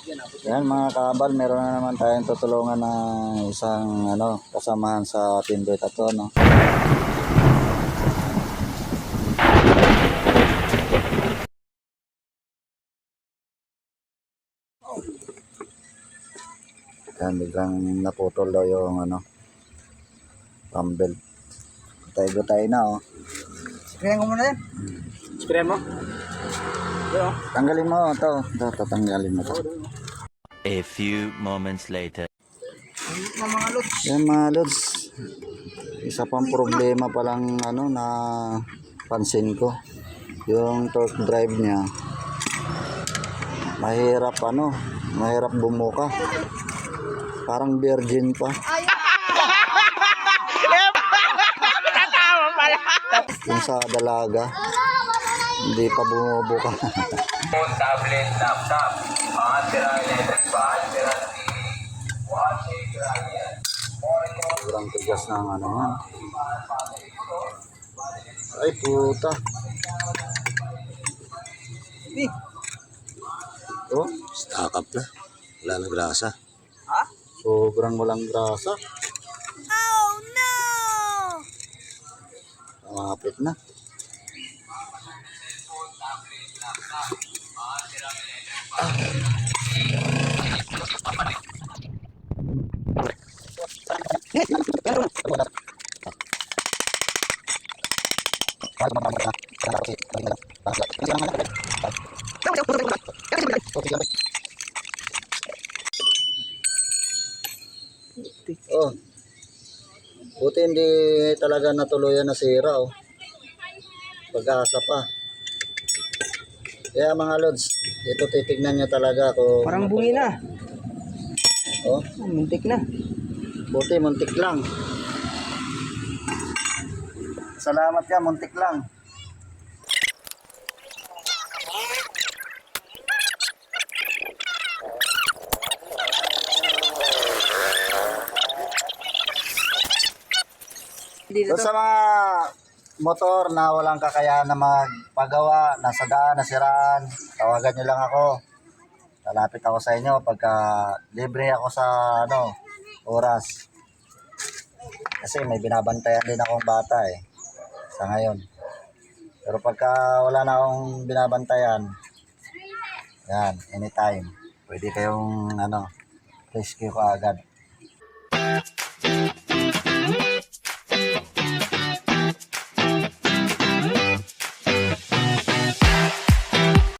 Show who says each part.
Speaker 1: Yan mga kabal, meron na naman tayong tutulungan na isang kasamahan sa Team Beta to, no. Yan, biglang naputol daw yung rumble. Gutay-gutay na, oh.
Speaker 2: Sprayan ko muna yan. Sprayan mo?
Speaker 1: Tanggalin mo to. Tatanggalin mo to.
Speaker 3: A few moments later.
Speaker 2: Mga lods.
Speaker 1: Yan mga lods. Isa pang problema palang na pansin ko. Yung torque drive niya. Mahirap bumuka. Parang virgin pa. Yung sa dalaga. Hindi pa bumubuka.
Speaker 4: Tablet, laptop, electric fan,
Speaker 1: Sobrang tigas ng yan. Ay puta. Ito, stack up na. Wala na grasa.
Speaker 2: Ha?
Speaker 1: Sobrang walang grasa.
Speaker 2: Oh no!
Speaker 1: Malapit na. Oh. Buti hindi talaga natuluyan na sira, oh. Pag-asa pa. Kaya mga lods, dito titignan nyo talaga kung
Speaker 2: Parang bungi na.
Speaker 1: oh,
Speaker 2: Muntik na.
Speaker 1: buti muntik lang. Salamat ka, muntik lang. So, sa mga motor na walang kakayahan na magpagawa, nasa daan, nasiraan, tawagan nyo lang ako. Lalapit ako sa inyo pagka libre ako sa oras. Kasi may binabantayan din akong bata sa ngayon. Pero pagka wala na akong binabantayan, yan, anytime. Pwede kayong rescue ko agad.